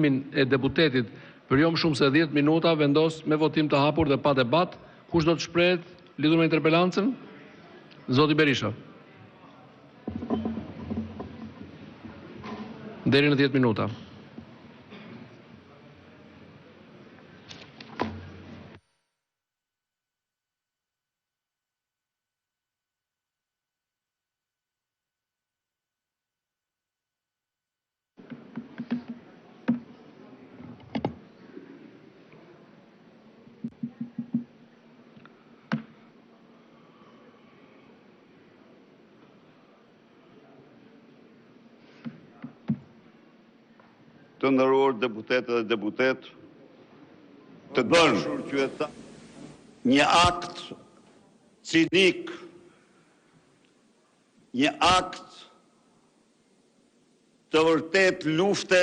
e deputetit për jo më shumë se 10 minuta vendos me votim të hapur dhe pa debat. Kush do të shprehet lidhur me interpelancën? Zoti Berisha. Deri në 10 minuta. Të nderuar deputetë dhe deputet, të dashur qytetar, një akt cinik, një akt të vërtet lufte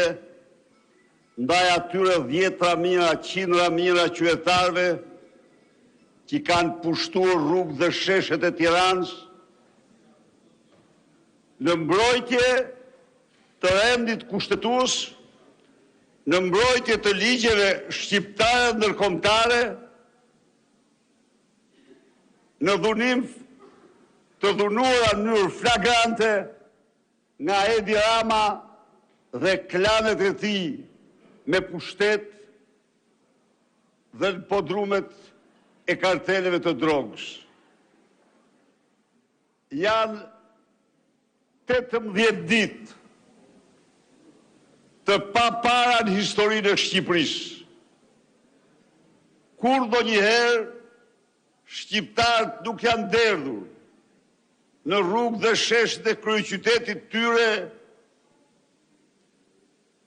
ndaj atyre 10 mijëra, 100 mijëra qytetarëve që kanë pushtuar rrugët dhe sheshet e Tiranës në mbrojtje të rendit kushtetues, në mbrojtje të ligjeve shqiptare dhe ndërkombëtare, në dhunim të dhunuara në mënyrë flagrante nga Edi Rama dhe klanet e tij me pushtet dhe në podrumet e karteleve të drogës. Janë 18 ditë të papara në historinë e Shqipërisë. Kur do njëherë shqiptarët nuk janë derdhur në rrugë dhe sheshet e kryeqytetit tyre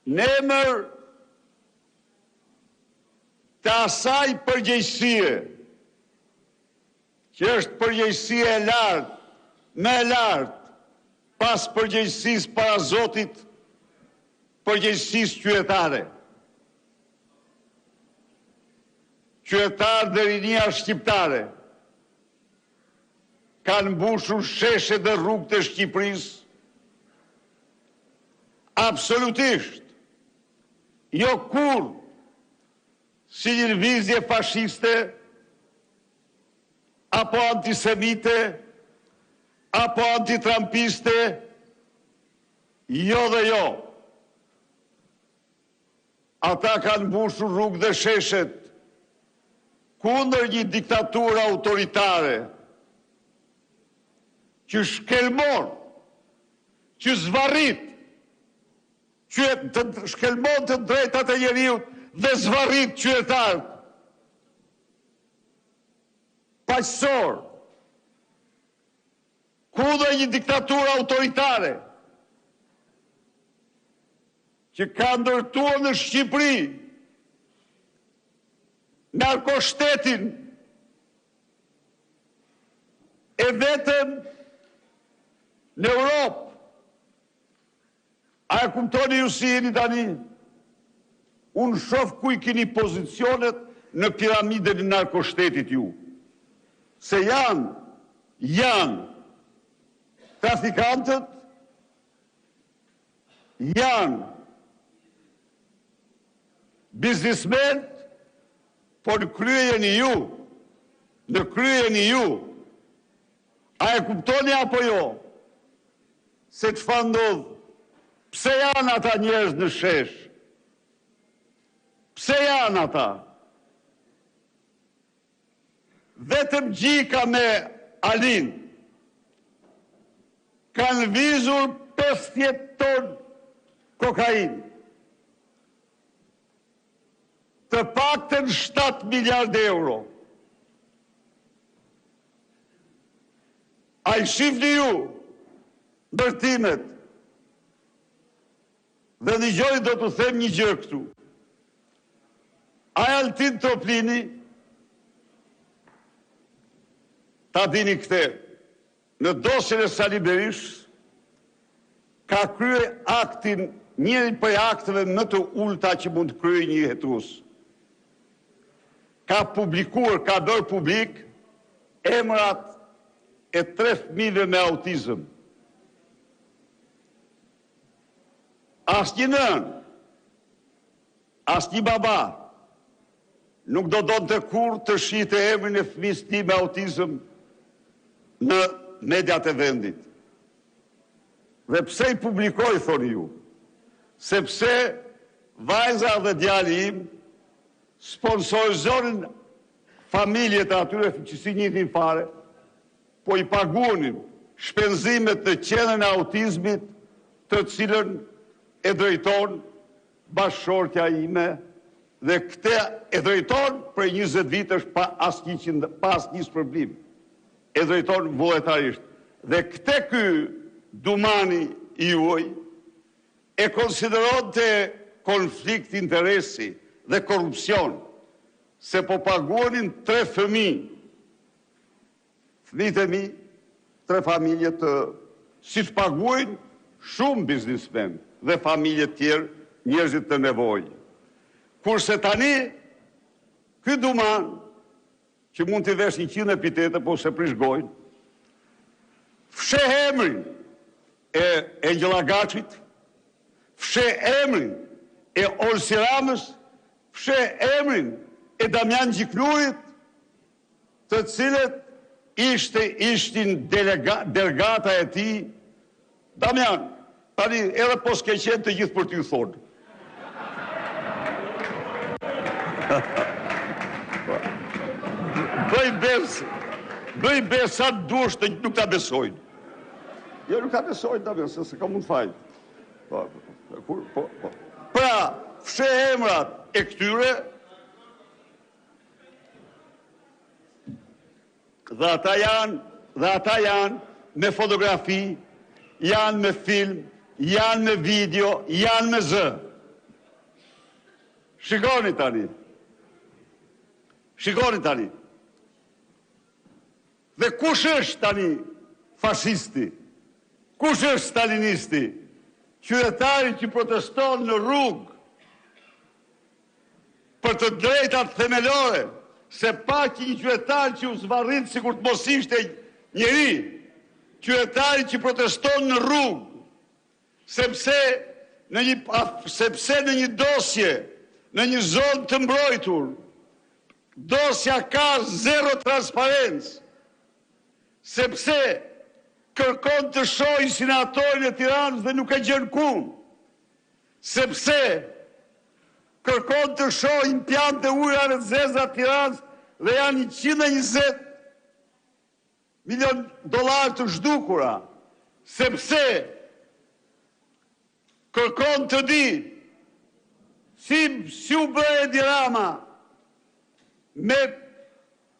në emër të asaj përgjegjësie, që është përgjegjësia e lartë, më e lartë pas përgjegjësisë para Zotit, përgjegjësisë qytetare. Qytetarë dhe rinia shqiptare kanë mbushur sheshet dhe rrugët e Shqipërisë absolutisht, jo kur si një lëvizje fashiste apo antisemite apo antitrampiste, jo dhe jo. Ata kanë mbushur rrugët dhe sheshet kundër një diktaturë autoritare që shkelmon, që zvarrit, që shkelmon të drejtat e njeriut dhe zvarrit qytetarët paqësor, kundër një diktaturë autoritare që ka ndërtuar në Shqipëri narkoshtetin e vetëm në Europë. A e kuptoni ju si jeni tani? Unë shoh ku i keni pozicionet në piramidën e narkoshtetit ju. Se janë trafikantët, janë biznismen, por në kryen e ju, a e kuptoni apo jo, se të ndodh, pse janë ata njerëz në shesh? Pse janë ata? Vetëm Gjika me Alin kanë lëvizur 50 ton kokain. Të paktën 7 miliard euro. A i shifni ju ndërtimet dhe një gjoj do të them një gjë këtu. A e Altin Toplini, ta dini këte, në dosjen e Sali Berishës, ka krye aktin, njërin për akteve më të ulta që mund të krye një jetues. Ka publikuar, ka bërë publik emrat e 3 fëmijëve me autizëm. Asnjë nën, asnjë baba nuk do donte kur të shihte emrin e fëmijës tij me autizëm në mediat e vendit. Dhe pse i publikoj, thoni ju? Sepse vajza dhe djali im sponsorizonin familjet e atyre që si njëtin fare, po i paguonin shpenzimet në qendrën e autizmit, të cilën e drejton bashkëshortja ime, dhe këtë e drejton për 20 vitesh pa asnjë shpërblim. E drejton vullnetarisht. Dhe këtë ky dumani i juaj e konsideronte konflikt interesi dhe korrupsion, se po paguonin 3 fëmijë. Fëmijët e mi, 3 familje të si të paguajnë shumë biznismen dhe familje tjerë, njerëzit të nevojë. Kurse tani, ky duman, që mund t'i vesh 100 epitete, po se prishgojnë, fsheh emrin e Engjëlla Gaçit, fsheh emrin e Olsi Ramës, fsheh emrin e Damian Gjiknurit, të cilët ishtin delegata e tij. Damian, tani edhe po s'ke qenë të gjithë për t'ju thonë. Bëj besë sa të duash të nuk ta besojnë. Jo, nuk ta besojnë, Damian, se ka mund fajnë. Pra, fsheh emrat e këtyre, dhe ata janë me fotografi, janë me film, janë me video, janë me zë. Shikoni tani. Dhe kush është tani fashisti? Kush është stalinisti? Qytetari që proteston në rrugë për të drejtat themelore, se pa që një qytetar që u zvarrit sikur të mos ishte njeri, qytetari që proteston në rrugë, sepse në një dosje, në një zonë të mbrojtur, dosja ka zero transparencë, sepse kërkon të shohë insinatorin e Tiranës dhe nuk e gjen kumë, sepse kërkon të shohë impiant e ujrave të zeza të Tiranës dhe janë $120 milion të zhdukura, sepse kërkon të di si u bë Edi Rama me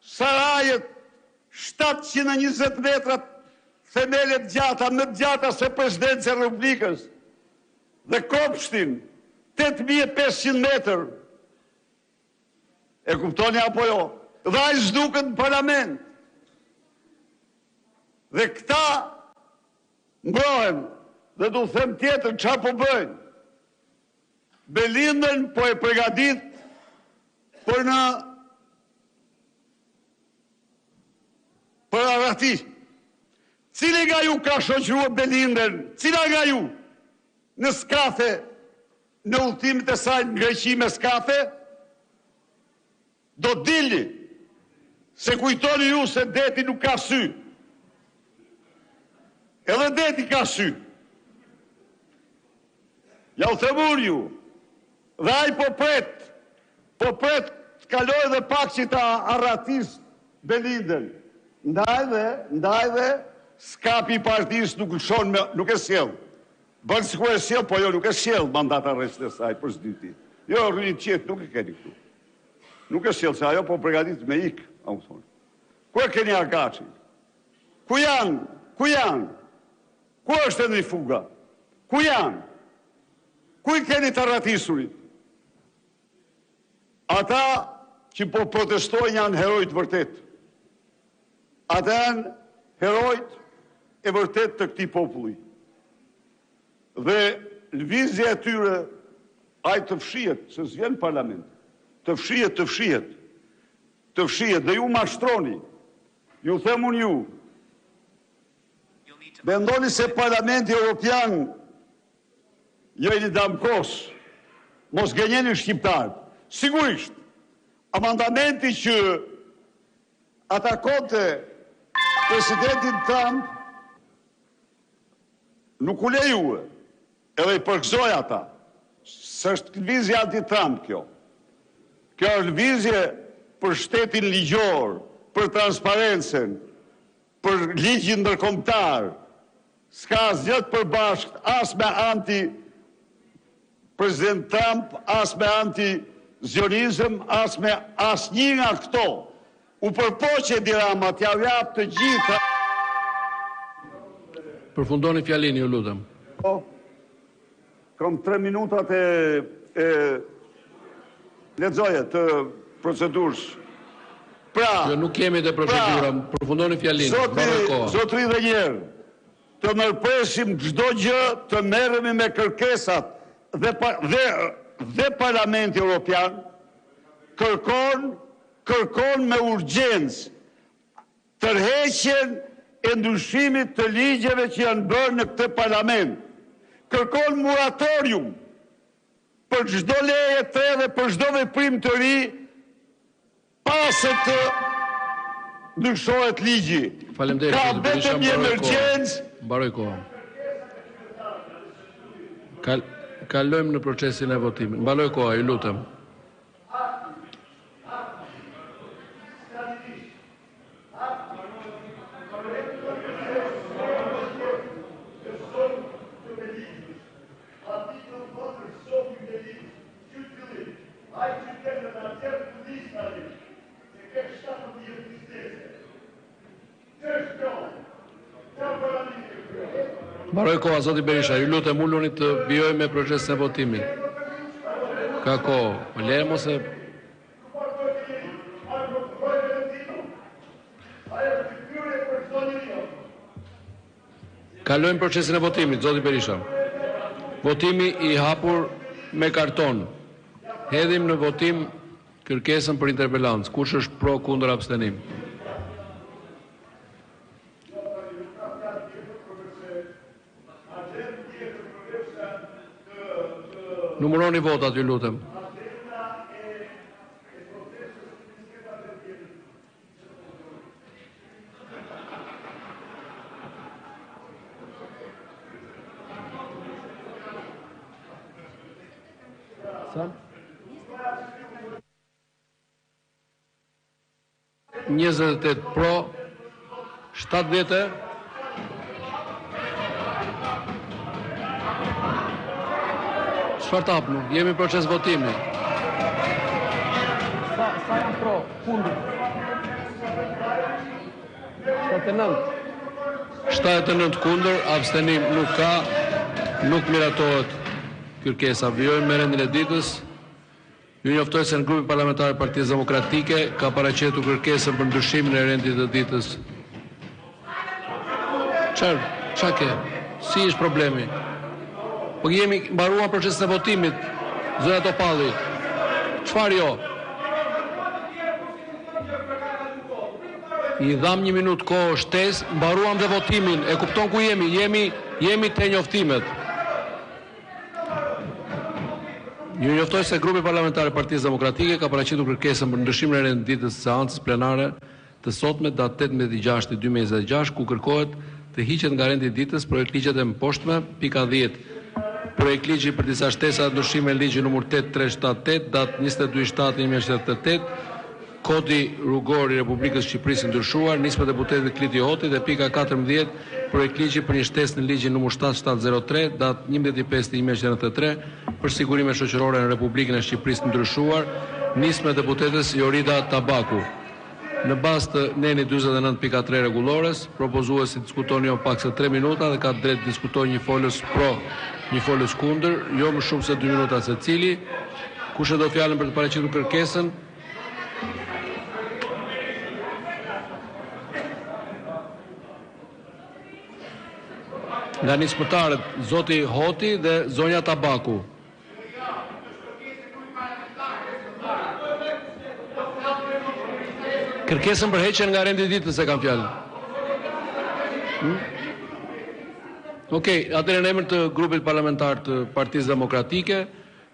sarajet 720 metra themelet gjata, më të gjata se presidenci e Republikës, dhe kopshtin 8500 metër. E kuptoni apo jo? Dhe ai zhduket në parlament. Dhe këta mbrohen, dhe du them tjetër çfarë po bëjnë. Belindën po e përgatit për arati. Cili nga ju ka shoqëruar Belindën? Cila nga ju në skafe, në udhëtimet e saj në Greqi me skafe? Do dilni, se kujtoni ju se deti nuk ka sy. Edhe deti ka sy. Ja u themur ju, dhe ai po pret të kaloj dhe pak që ta arratis Belindën. Ndaj dhe skapi i partisë nuk e sjell. Bën sikur e sjell, po jo, nuk e sjell mandat arrestit e saj për s'dyti. Jo, rrënit qetë, nuk e keni këtu. Nuk e sjell, se ajo po përgatit me ikë, a më thonë. Ku e keni Argaçin? Ku janë? Ku është edhe i fuga? Ku janë? Ku i keni të arratisurit? Ata që po protestojnë janë herojt vërtet. Ata janë herojt e vërtet të këtij populli. Dhe lëvizja e tyre, ai të fshihet, se s'vjen parlament. Të fshihet, dhe ju mashtroni. Ju them unë ju. Mendoni se Parlamenti Evropian jo i damkos, mos gënjeni shqiptarët. Sigurisht, amandamenti që atakonte presidentin Trump nuk u lejue, edhe i përgëzoj ata. S'është lëvizje anti-Trump kjo. Kjo është lëvizje për shtetin ligjor, për transparencen, për ligjin ndërkombëtar. S'ka asgjë të përbashkët as me anti-president Trump, as me anti-zionizëm, as me asnjë nga këto. U përpoqe Edi Rama t'ja jap të gjitha. Përfundoni fjalin, ju lutem. Kam 3 minutat e lexoje të procedurës. Pra, jo nuk kemi të procedura, përfundoni fjalin. Zotri dhe njerë, të nërpresim çdo gjë, të merremi me kërkesat dhe Parlamenti Evropian kërkon me urgjencë tërheqjen e ndryshimit të ligjeve që janë bërë në këtë parlament. Kërkon moratorium për çdo leje të re dhe për çdo veprim të ri pasë të ndryshohet ligji. Faleminderit. Ka vetëm një emergjencë. Mbaroj kohën. Kalojmë në procesin e votimit. Mbaroj koha, ju lutem. Mbaroj koha, zoti Berisha, ju lutem uluni të vijoj me procesin e votimit. Ka kohë, më le mos e... Kalojmë procesin e votimit, zoti Berisha. Votimi i hapur me karton. Hedhim në votim kërkesën për interpelancë. Kush është pro, kundër, abstenim? Numëroni votat, ju lutem. Sa? 28 pro, 70. Çfarë tapnu? Jemi proces votimi. Sa janë pro, kundër? 79 kundër, abstenim nuk ka, nuk miratohet kërkesa. Vijojmë me rendin e ditës. Ju njoftoj se në grupi parlamentar e Partisë Demokratike ka paraqitur kërkesën për ndryshimin e rendit të ditës. Ç'a ke? Si është problemi? Po jemi mbaruar procesin e votimit, zëra Topalli. Çfarë jo? I dham 1 minutë kohë shtesë, mbaruam dhe votimin. E kupton ku jemi? Jemi te njoftimet. Ju njoftoj se grupi parlamentar e Partisë Demokratike ka paraqitur kërkesën për ndryshimin e rendit ditës së seancës plenare të sotme datë 18/6/2026, ku kërkohet të hiqet nga rendi i ditës projekt ligjet e mposhtme, pika 10. Projekt ligji për disa shtesa ndryshime ligji numër 8378, datë 22/7/1978, Kodi rrugor i Republikës Shqipërisë ndryshuar, nismë deputetit Kliti Hoti dhe pika 14, projekt ligji për një shtesë në ligjin numër 7703, datë 11/5/1993, për sigurime shoqërore në Republikën e Shqipërisë ndryshuar, nismë deputetës Jorida Tabaku. Në bazë të neni 49.3 rregullores, propozuesi diskuton jo pak se 3 minuta dhe ka drejt diskutoj një folës pro, një folës kundër, jo më shumë se 2 minuta secili. Kush e do fjalën për të paraqitur kërkesën? Nga nismëtarët zoti Hoti dhe zonja Tabaku. Kërkesën për heqjen nga rendi i ditës e kam fjalën. Okej, atëherë në emër të grupit parlamentar të Partisë Demokratike,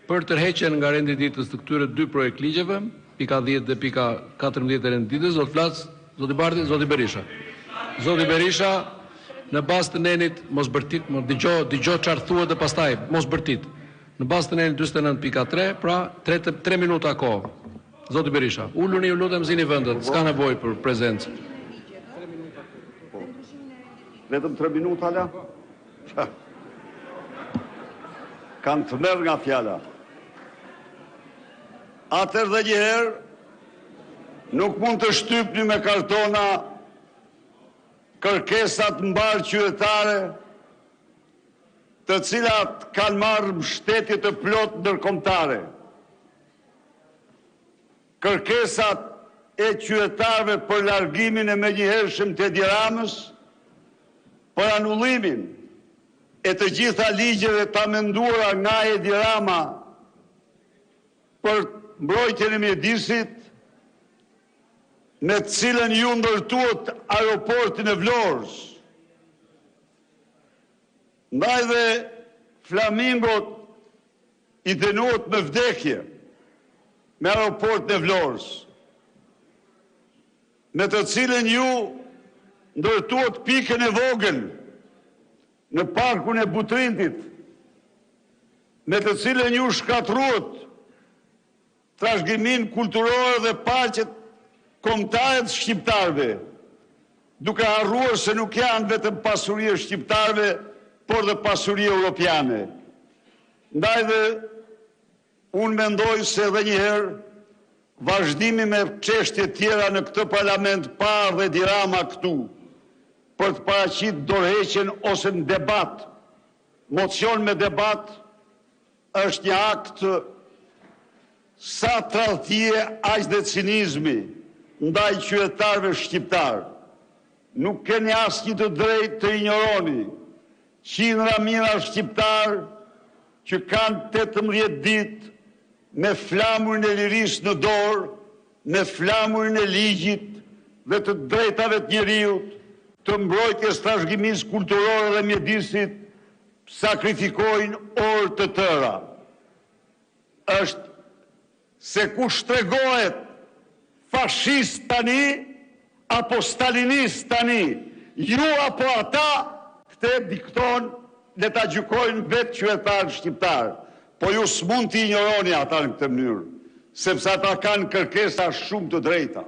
për tërheqjen nga rendi ditës të këtyre dy projekt ligjeve, pika 10 dhe pika 14 e rendi ditës, do të flasë zoti Bardhi, zoti Berisha. Zoti Berisha, në bazë të nenit, mos bërtit, dëgjo çfarë thuhet dhe pastaj mos bërtit. Në bazë të nenit 49.3, pra 3 minuta kohë. Zoti Berisha, uluni, ju lutem, zini vendet, s'ka nevojë për prezencë. Vetëm 3 minuta, la? Kanë të merë nga fjala. Atër dhe njëherë, nuk mund të shtypni me kartona kërkesat mbar qytetare, të cilat kanë marrë mbështetje të plot ndërkombëtare. Kërkesat e qytetarëve për largimin e menjëhershëm të Edi Ramës, për anullimin e të gjitha ligjeve të amenduara nga Edi Rama për mbrojtjen e mjedisit, me të cilën ju ndërtuat aeroportin e Vlorës. Ndaj dhe flamingot i dënuat me vdekje me aeroportin e Vlorës, me të cilën ju ndërtuat pikën e vogël në parkun e Butrintit, me të cilën ju shkatruat trashëgimin kulturor dhe paqet kombëtare të shqiptarëve, duke harruar se nuk janë vetëm pasuri e shqiptarëve, por dhe pasuri europiane. Ndaj dhe unë mendoj se edhe njëherë vazhdimi me çështje tjera në këtë parlament parë dhe Edi Rama këtu, për të paraqit dorëheqjen ose në debat, mocion me debat, është një akt sa tradhtie aq dhe cinizmi ndaj qytetarëve shqiptar. Nuk keni asnjë të drejtë të injoroni qindra mijëra shqiptar që kanë 18 ditë me flamurin e lirisë në dorë, me flamurin e ligjit dhe të drejtave të njeriut, të mbrojtjes trashëgimisë kulturore dhe mjedisit, sakrifikojnë orë të tëra. Është se kush tregohet fashist tani apo stalinist tani, ju apo ata, këte dikton le ta gjykojnë vetë qytetarë shqiptarë, po ju s'mund t'i injoroni ata në këtë mënyrë, sepse ata kanë kërkesa shumë të drejta.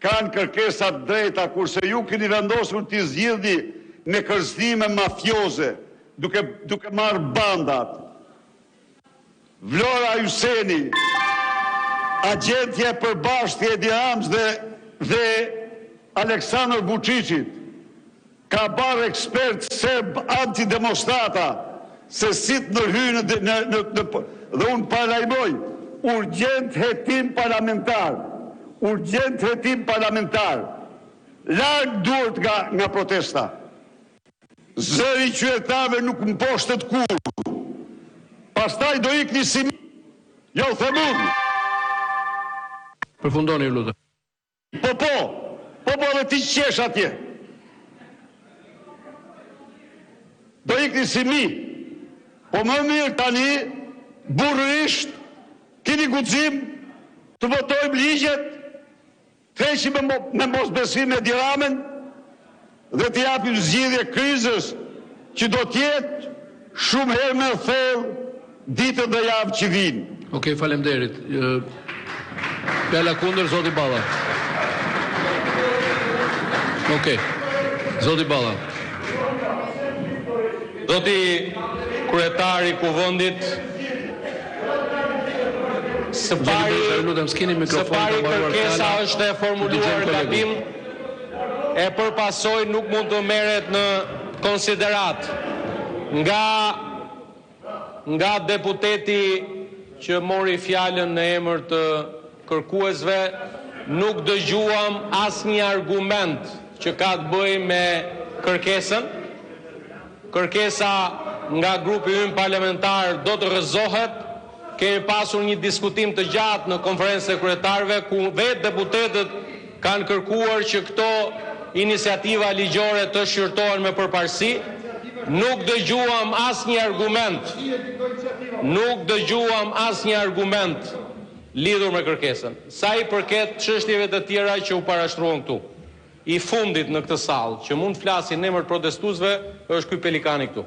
Kanë kërkesa të drejta, kurse ju keni vendosur t'i zgjidhni me kërcënime mafioze, duke marrë bandat. Vlora Hyseni, agentje për bashkë Edi Ramës dhe Aleksandr Vučićit, ka barë ekspert serb antidemonstrata, se si të nërhyjnë dhe unë paralajmoj, urgjent hetim parlamentar, larg duhet nga protesta. Zëri qytetarëve nuk mposhtet kurrë. Pastaj do ikni si jo themun. Përfundoni, ju lutem. Po dhe ti qesh atje. Do ikni si mi. Po më mirë tani, burrisht, keni guxim të votojmë ligjet, të heqim me mosbesim Edi Ramën dhe të japim zgjidhje krizës që do t'jetë shumë herë më thellë ditën dhe javë që vinë. Okej, faleminderit. Fjala kundër, zoti Balla. Okej, zoti Balla. Zoti kryetari i Kuvendit, së pari kërkesa është e formuluar gabim, e përpasoj nuk mund të merret në konsiderat. Nga deputeti që mori fjalën në emër të kërkuesve, nuk dëgjuam asnjë argument që ka të bëjë me kërkesën. Kërkesa nga grupi ynë parlamentar do të rrëzohet. Kemi pasur një diskutim të gjatë në konferencën e kryetarëve, ku vetë deputetët kanë kërkuar që këto iniciativa ligjore të shqyrtohen me përparësi. Nuk dëgjuam asnjë argument. Nuk dëgjuam asnjë argument lidhur me kërkesën. Sa i përket çështjeve të tjera që u parashtruan këtu. I fundit në këtë sallë që mund të flasin në emër të protestuesve është ky pelikani këtu.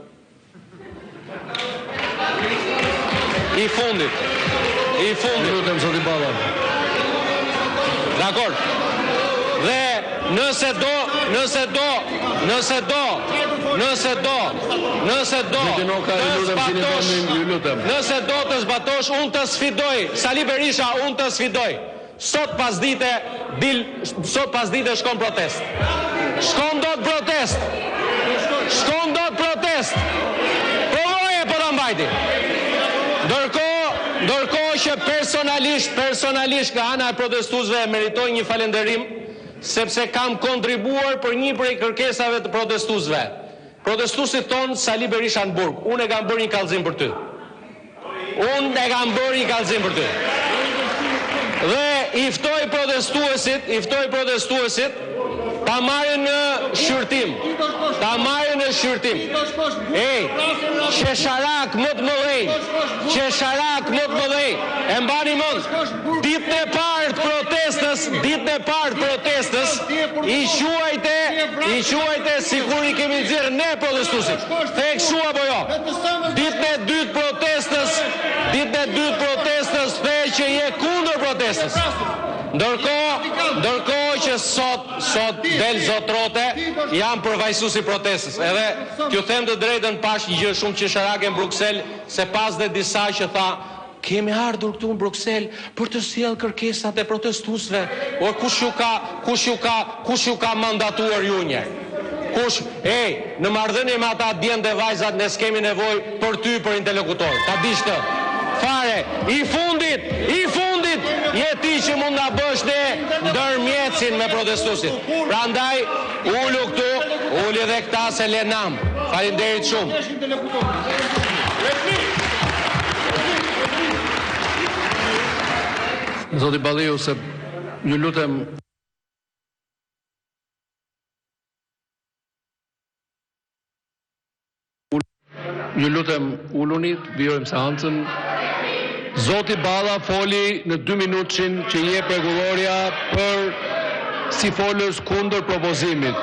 I fundit. Lutem zoti Balla. Dakor. Dhe nëse do të zbatosh, unë të sfidoj, Sali Berisha, unë të sfidoj. Sot pas dite shkon protest. Shkon do të protest. Provoje për ta mbajti. Ndërkohë që personalisht nga ana e protestuesve meritoj një falënderim sepse kam kontribuar për një prej kërkesave të protestuesve. Protestuesit ton Sali Berisha në burg, unë e kam bërë një kallëzim për ty. Dhe i ftoj protestuesit ta marrin në shqyrtim. Qesharak më të mëdhej. E mbani mend, ditën e parë të protestës, i quajte sikur i kemi nxjerrë ne protestuesit. The kështu apo jo? Ditën e dytë protestës the që je kundër protestës. Ndërkohë që sot del zotrote, jam përfaqësuesi protestës. Edhe t'ju them të drejtën, pash një gjë shumë qesharake në Bruksel, se pas dhe disa që tha, kemi ardhur këtu në Bruksel për të sjellë kërkesat e protestuesve. O kush ju ka mandatuar ju një? Në marrëdhënie me ata djemtë dhe vajzat ne s'kemi nevojë për ty për interlokutor. Ta dish të. Fare, i fundit, je ti që mund ta bësh ne ndërmjetësin me protestuesit. Prandaj ulu këtu, uli edhe këta se le nam. Faleminderit shumë. Zoti Balliu, se ju lutem uluni, vjojmë seancën. Zoti Balla foli në 2 minutshin që jep rregulloria për si folës kundër propozimit.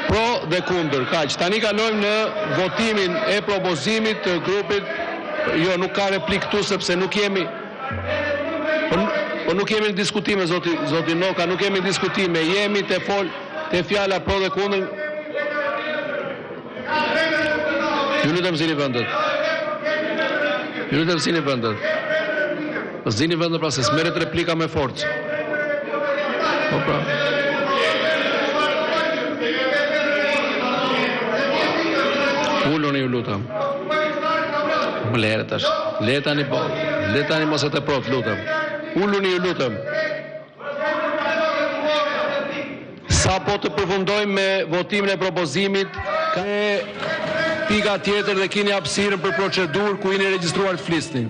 Pro dhe kundër, kaq. Tani kalojmë në votimin e propozimit të grupit. Jo, nuk ka replik këtu sepse nuk jemi nuk jemi në diskutime, zoti Noka, nuk jemi në diskutime, jemi të fjala pro dhe kundër. Ju lutem zini vendet. Zini vendet pra se s'merret replika me forcë. Po pra. Uluni ju lutem. Mblerë tash. Le tani mos e teprot, lutem. Uluni ju lutem. Sa po të përfundojmë me votimin e propozimit, ka pika tjetër dhe keni hapësirën për procedurë ku jeni regjistruar të flisni.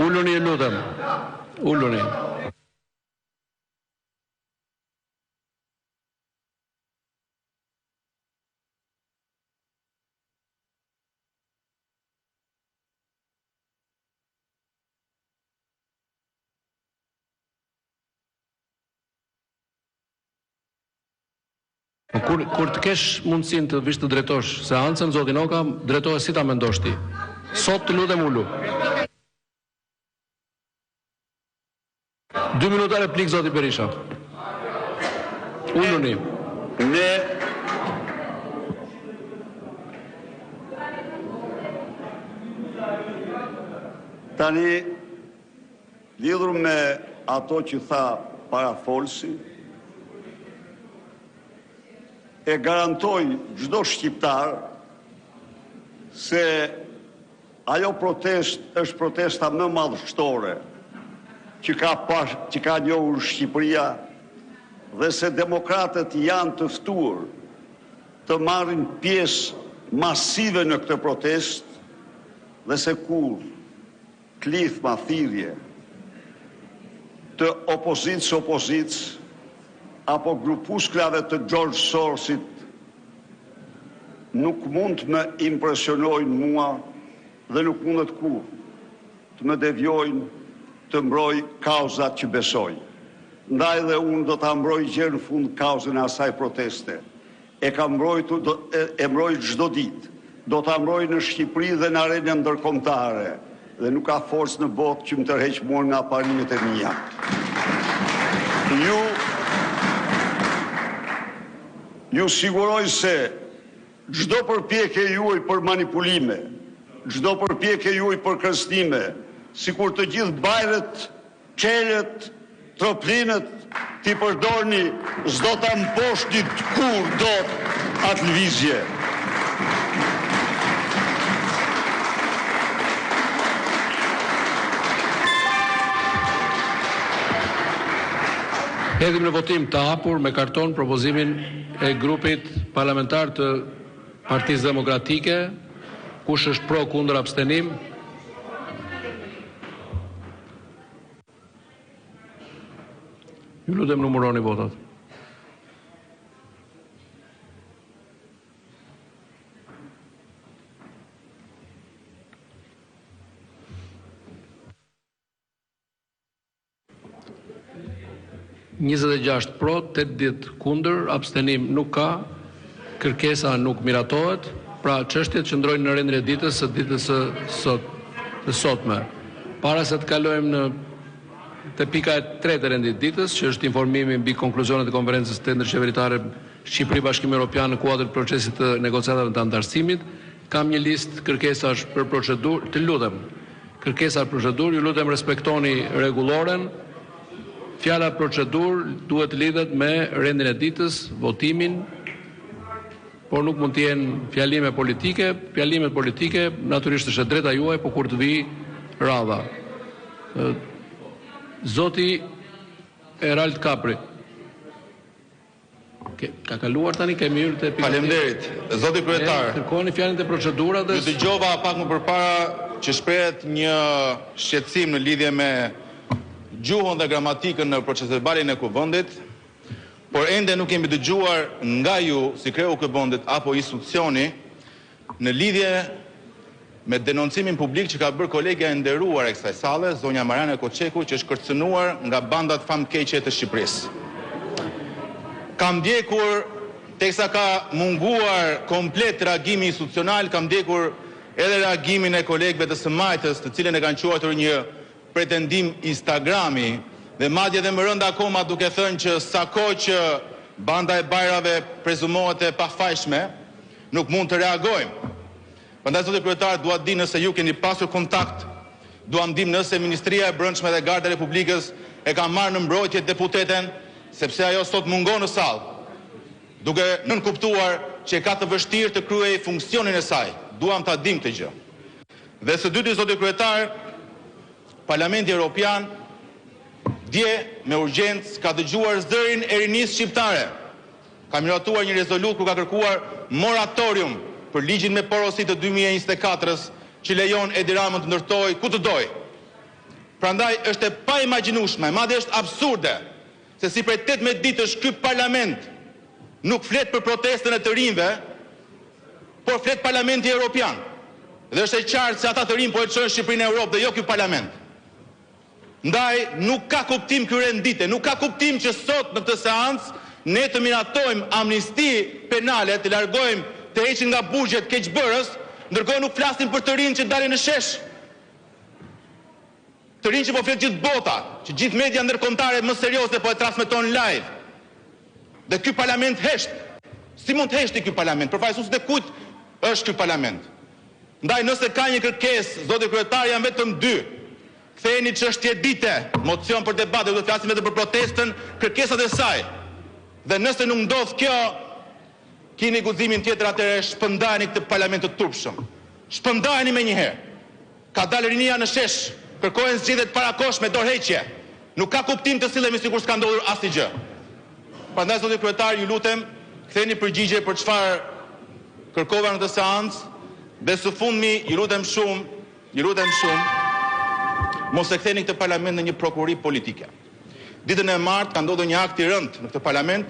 Uluni ju lutem. Uluni. Kur të kesh mundësinë të vish të drejtosh seancën, zoti Noka, drejtohe si ta mendosh ti. Sot të lutem ulu. 2 minuta replik, zoti Berisha. Uluni. Ne tani lidhur me ato që tha parafolsi, e garantoj çdo shqiptar se ajo protest është protesta më madhështore që ka njohur Shqipëria dhe se demokratët janë të ftuar të marrin pjesë masive në këtë protest dhe se kur klithma thirrje të opozicës apo grupusklave të George Sorosit nuk mund të më impresionojnë mua dhe nuk mundet kur të më devjojnë të mbroj kauzat që besoj. Ndaj dhe unë do të mbroj gjë në fund kauzën e asaj proteste. E mbroj çdo ditë. Do ta mbroj në Shqipëri dhe në arenën ndërkombëtare dhe nuk ka forcë në botë që më tërheq mua nga parimet e mia. Ju siguroj se çdo përpjekje juaj për manipulime, çdo përpjekje juaj për kërcënime, sikur të gjithë bajret, çelët, troplinët t'i përdorni, s'do ta mposhtni kur dot atë lëvizje. Hedhim në votim të hapur me karton propozimin e grupit parlamentar të Partisë Demokratike. Kush është pro, kundër, abstenim? Ju lutem numëroni votat. (26 pro, 80 kundër, abstenim nuk ka, kërkesa nuk miratohet, pra çështjet qëndrojnë në rendin e ditës së ditës së sotme. Para se të kalojmë te pika e tretë e rendit ditës, që është informimi mbi konkluzionet e konferencës tendërqeveritare Shqipëri Bashkimi Evropian në kuadër të procesit të negociatave të antarësimit, kam një listë kërkesash për procedurë, të lutem. Kërkesa për procedurë, ju lutem respektoni rregulloren. Fjala procedurë duhet lidhet me rendin e ditës, votimin, por nuk mund të jenë fjalime politike. Fjalimet politike natyrisht është e drejta juaj, por kur të vi radha. Zoti Erald Kapri. Ka kaluar tani, kemi hyrë te pika. Faleminderit. Zoti kryetar. Kërkoni fjalën e proceduratës. Ju dëgjova pak më përpara që shprehet një shqetësim në lidhje me gjuhën dhe gramatikën në procesverbalin e kuvendit, por ende nuk kemi dëgjuar nga ju si kreu kuvendit apo institucioni në lidhje me denoncimin publik që ka bërë kolegja e nderuar e kësaj salle, zonja Mariana Koçeku, që është kërcënuar nga bandat famkeqe të Shqipërisë. Kam ndjekur, teksa ka munguar komplet reagimi institucional, kam ndjekur edhe reagimin e kolegëve të së majtës, të cilën e kanë quajtur një pretendim Instagrami, dhe madje dhe më rënda akoma duke thënë që sa kohë që banda e bajrave prezumohet e pafajshme, nuk mund të reagojmë. Prandaj zoti kryetar, dua të di nëse ju keni pasur kontakt, dua të dim nëse Ministria e Brendshme dhe Garda e Republikës e ka marrë në mbrojtje deputeten, sepse ajo sot mungon në sallë, duke nënkuptuar që ka të vështirë të kryejë funksionin e saj. Duam ta dim këtë gjë. Dhe së dyti, zoti kryetar, Parlamenti Evropian dje me urgjencë ka dëgjuar zërin e rinisë shqiptare. Ka miratuar një rezolut ku ka kërkuar moratorium për ligjin me porosi të 2024-s që lejon Edi Ramën të ndërtoj ku të doj. Prandaj është e pa imagjinueshme, madje është absurde, se si prej 18 ditësh ky parlament nuk flet për protestën e të rinjve, por flet Parlamenti Evropian. Dhe është e qartë se ata të rinj po e çojnë Shqipërinë në Europë dhe jo ky parlament. Ndaj nuk ka kuptim ky rendite, nuk ka kuptim që sot në këtë seancë ne të miratojmë amnisti penale, të largojmë, të heqin nga burgjet keqbërës, ndërkohë nuk flasim për të rinj që dalin në shesh. Të rinj që po flet gjithë bota, që gjithë media ndërkombëtare më serioze po e transmeton live. Dhe ky parlament hesht. Si mund të heshti ky parlament? Përfaqësues të kujt është ky parlament? Ndaj nëse ka një kërkesë, zoti kryetar, janë vetëm dy. Ktheheni çështje dite, mocion për debat, do të flasim vetëm për protestën, kërkesat e saj. Dhe nëse nuk ndodh kjo, keni guximin tjetër, atëherë shpërndajeni këtë parlament të turpshëm. Shpërndajeni menjëherë. Ka dalë rinia në shesh, kërkojnë zgjedhje të parakoshme, dorëheqje. Nuk ka kuptim të sillemi sikur s'ka ndodhur asnjë. Prandaj zoti kryetar, ju lutem, ktheni përgjigje për çfarë kërkova në këtë seancë. Dhe së fundmi, ju lutem shumë, mos e ktheni këtë parlament në një prokurori politike. Ditën e martë ka ndodhur një akt i rënd në këtë parlament,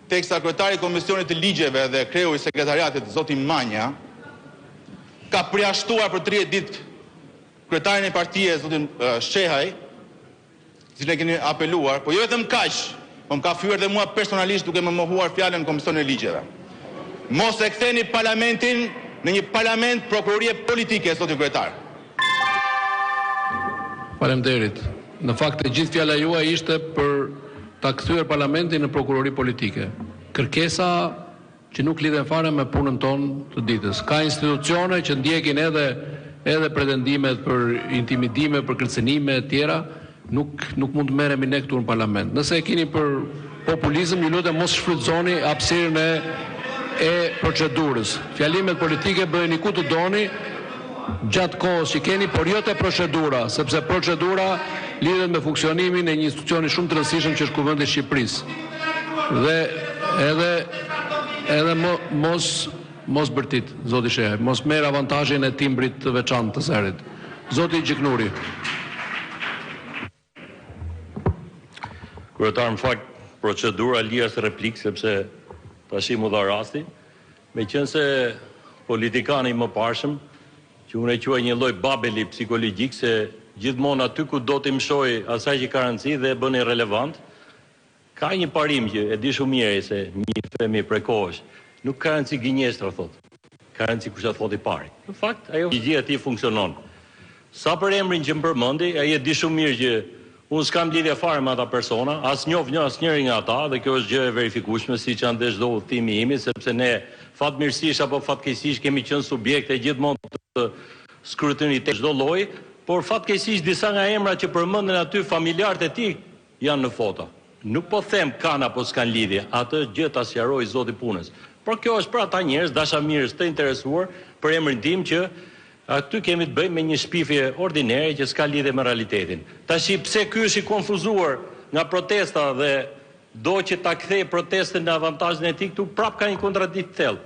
teksa kryetari i Komisionit të Ligjeve dhe kreu i sekretariatit zoti Manja ka përjashtuar për 30 ditë kryetarin e partisë zotin Shehaj, si ne keni apeluar, po jo vetëm kaq, po më ka fyer dhe mua personalisht duke më mohuar fjalën në Komisionin e Ligjeve. Mos e ktheni parlamentin në një parlament prokurorie politike, zoti kryetar. Faleminderit. Në fakt e gjithë fjala juaj ishte për ta kthyer parlamentin në prokurori politike. Kërkesa që nuk lidhen fare me punën tonë të ditës. Ka institucione që ndjekin edhe pretendimet për intimidime, për kërcënime e tjera, nuk mund të merremi ne këtu në parlament. Nëse e keni për populizëm, ju lutem mos shfrytëzoni hapësirën e procedurës. Fjalimet politike bëheni ku të doni gjatë kohës që keni, por jo te procedura, sepse procedura lidhet me funksionimin e një institucioni shumë të rëndësishëm që është Kuvendi i Shqipërisë. Dhe edhe mos bërtit, zoti Shehaj, mos merr avantazhin e timbrit të veçantë të serit. Zoti Gjiknuri. Kryetar, më fakt, procedura lias replik, sepse tash mu dha rasti, meqense politikani më parshëm, që unë e quaj një lloj babeli psikologjik, se gjithmonë aty ku do t'i mësoj asaj që ka rëndësi dhe e bën irrelevant, ka një parim që e di shumë mirë se një themi prej kohësh, nuk ka rëndësi gënjestra, thot. Ka rëndësi kush ta thot i pari. Në fakt, ajo gjë aty funksionon. Sa për emrin që më përmendi, ai e di shumë mirë që unë s'kam lidhje fare me ata persona, as njoh asnjërin nga ata, dhe kjo është gjë e verifikueshme, siç janë dhe çdo udhëtimi imi, sepse ne fatmirësisht apo fatkeqësisht kemi qenë subjekte gjithmonë të skrutinit të çdo lloji, por fatkeqësisht disa nga emrat që përmenden aty familjarët e tij janë në foto. Nuk po them kanë apo s'kan lidhje, atë gjë ta sqaroj zoti punës. Por kjo është për ata njerëz dashamirës të interesuar për emrin tim që aty kemi të bëjmë me një shpifje ordinare që s'ka lidhje me realitetin. Tashi pse ky është i konfuzuar nga protesta dhe do që ta kthej protestën në avantazhin e tij, këtu prap ka një kontradiktë thellë.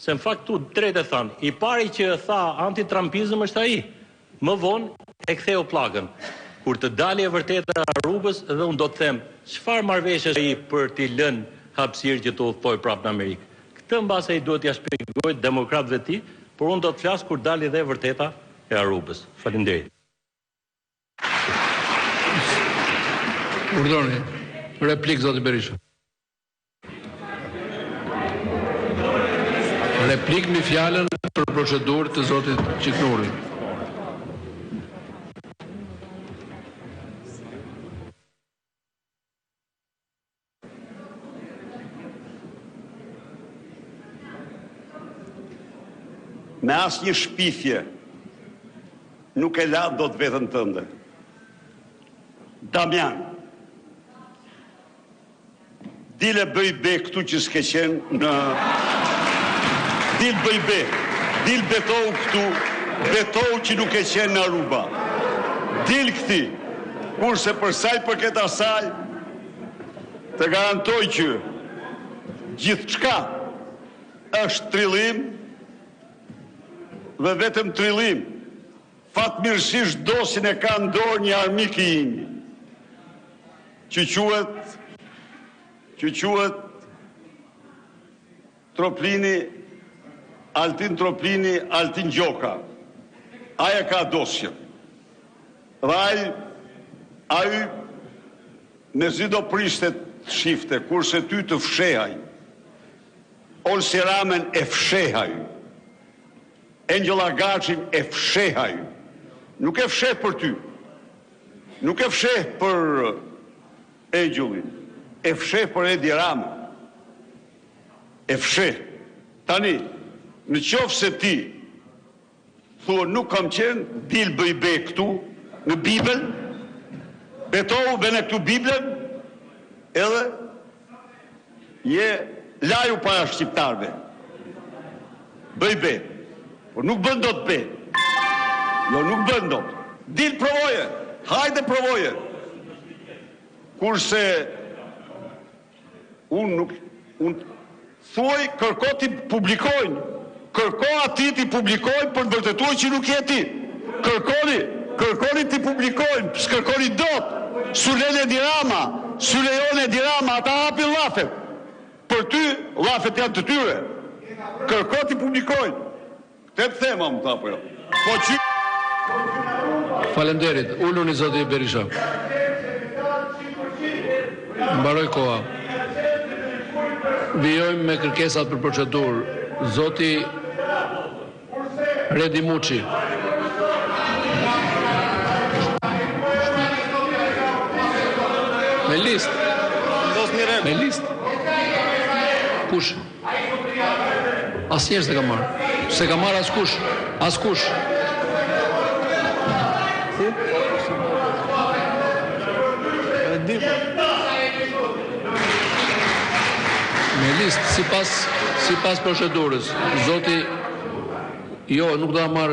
Se në fakt tu drejtë e thanë, i pari që tha antitrampizëm është ai. Më vonë e ktheu pllakën. Kur të dalë e vërteta e rrugës, dhe unë do të them, çfarë marrëveshje është ai për t'i lënë hapësirë që të udhtoj prapë në Amerikë. Këtë mbase ai duhet t'ia shpjegoj demokratëve të tij, por unë do të flas kur dalë dhe e vërteta e Arubës. Faleminderit. Urdhëroni. Replik zoti Berisha. Replik me fjalën për procedurë të zotit Gjiknuri. Me asnjë shpifje nuk e la do të vetën tënde. Damian, dile bëj be këtu që s'ke qenë në... Dil bëj be, dil betohu këtu, betohu që nuk e qenë në Aruba. Dil këti, kurse përsaj për këtë asaj, të garantoj që gjithë qka është trillim, dhe vetëm trillim, fatmirësisht dosin e ka ndorë një armik i imi, që quhet Troplini, Altin Troplini, Altin Gjoka. Aja ka dosjen. Dhe ai me zido prishtet shifte, kurse ty të fshehaj, Olsi Ramen e fshehaj, Angela Gacin e fshehaj, nuk e fsheh për ty, nuk e fsheh për Angelin, e fsheh për Edi Rama, e fsheh. Tani, në qofë se ti, thua nuk kam qenë, dil bëj be këtu, në Bibel, betohu bene këtu Biblen, edhe je laju para shqiptarve. Bëj be. Por nuk bën dot be. Jo, nuk bën dot. Dil provoje. Hajde provoje. Kurse unë thuaj kërko ti publikojnë. Kërko ati ti publikojnë për të vërtetuar që nuk je ti. Kërkoni. kërkoni t'i publikojnë, s'kërkoni dot, Sulejone Dirama, Sulejone Dirama, ata hapin llafet. Për ty, llafet janë të tyre. Kërko t'i publikojnë. Këtë të thema më tha për jo. Po që... Falenderit, ulluni zoti Berisha. Mbaroj koha. Vijojmë me kërkesat për procedurë. Zoti Redi Muçi. Me listë. Me listë. Kush? Asnjëherë s'e ka marrë. S'e ka marrë askush. Askush. Me listë sipas procedurës. Zoti jo, nuk do ta marrë.